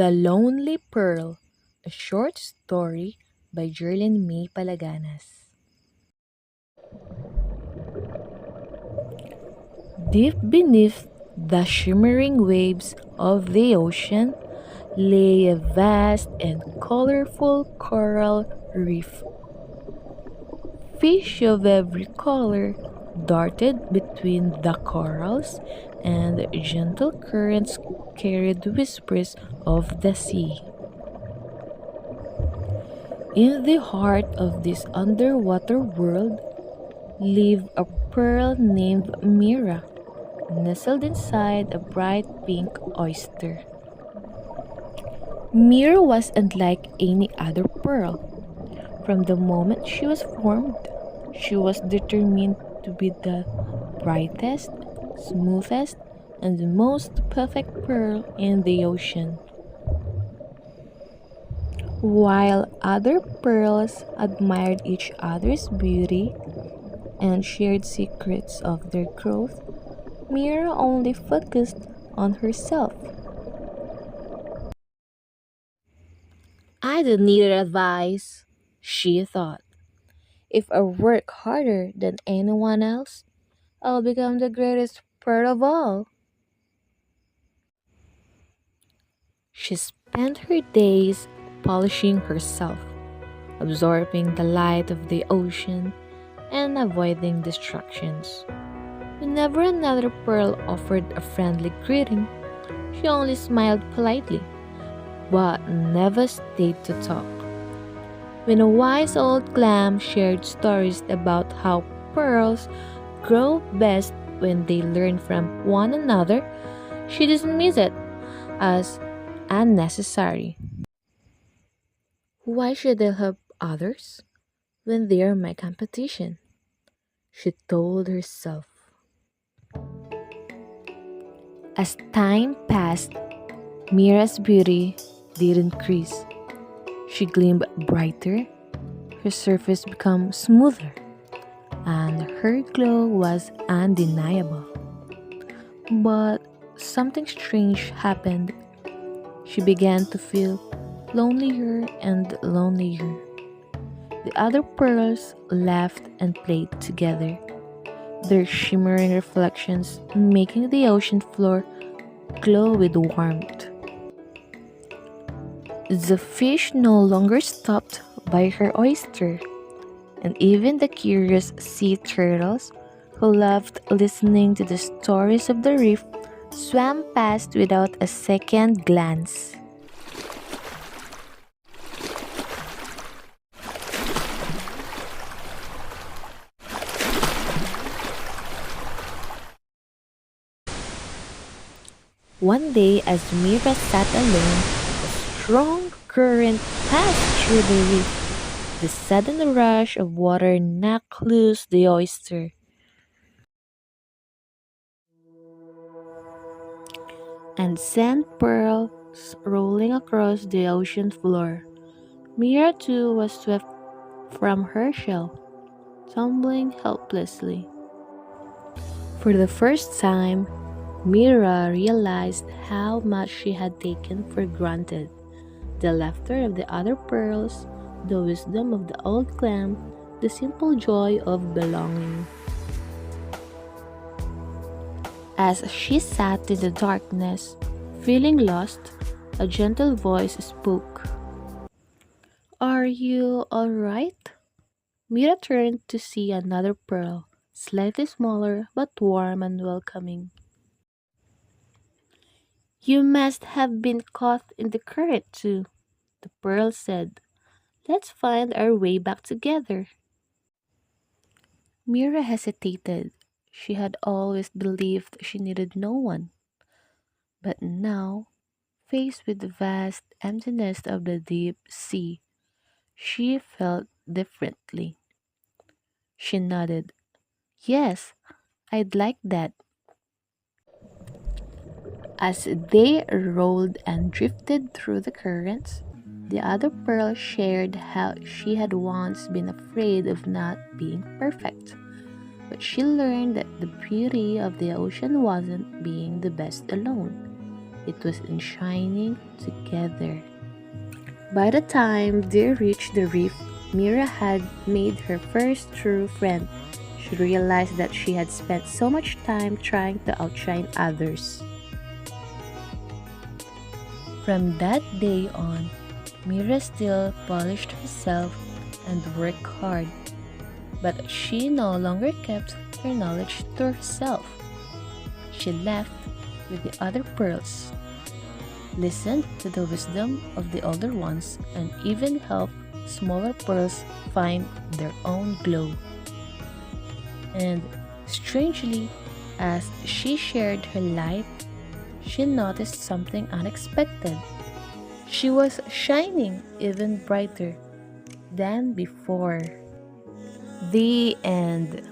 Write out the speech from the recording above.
The Lonely Pearl, a short story by Jerlyn Palaganas. Deep beneath the shimmering waves of the ocean lay a vast and colorful coral reef. Fish of every color darted between the corals, and gentle currents carried whispers of the sea. In the heart of this underwater world lived a pearl named Mira, nestled inside a bright pink oyster. Mira was unlike any other pearl. From the moment she was formed, she was determined to be the brightest, smoothest, and most perfect pearl in the ocean. While other pearls admired each other's beauty and shared secrets of their growth, Mira only focused on herself. I don't need advice, she thought. If I work harder than anyone else, I'll become the greatest pearl of all. She spent her days polishing herself, absorbing the light of the ocean and avoiding distractions. Whenever another pearl offered a friendly greeting, she only smiled politely, but never stayed to talk. When a wise old clam shared stories about how pearls grow best when they learn from one another, she dismissed it as unnecessary. Why should I help others when they are my competition? She told herself. As time passed, Mira's beauty did increase. She gleamed brighter, her surface became smoother, and her glow was undeniable. But something strange happened. She began to feel lonelier and lonelier. The other pearls laughed and played together, their shimmering reflections making the ocean floor glow with warmth. The fish no longer stopped by her oyster, and even the curious sea turtles, who loved listening to the stories of the reef, swam past without a second glance. One day, as Mira sat alone, a strong current passed through the reef. The sudden rush of water knocked loose the oyster, and sent pearls rolling across the ocean floor. Mira too was swept from her shell, tumbling helplessly. For the first time, Mira realized how much she had taken for granted. The laughter of the other pearls, the wisdom of the old clam, the simple joy of belonging. As she sat in the darkness, feeling lost, a gentle voice spoke. Are you all right? Mira turned to see another pearl, slightly smaller but warm and welcoming. You must have been caught in the current too, the pearl said. Let's find our way back together. Mira hesitated. She had always believed she needed no one. But now, faced with the vast emptiness of the deep sea, she felt differently. She nodded. Yes, I'd like that. As they rolled and drifted through the currents, the other pearl shared how she had once been afraid of not being perfect. But she learned that the beauty of the ocean wasn't being the best alone. It was in shining together. By the time they reached the reef, Mira had made her first true friend. She realized that she had spent so much time trying to outshine others. From that day on, Mira still polished herself and worked hard, but she no longer kept her knowledge to herself. She left with the other pearls, listened to the wisdom of the older ones, and even helped smaller pearls find their own glow. And strangely, as she shared her light, she noticed something unexpected. She was shining even brighter than before. The end.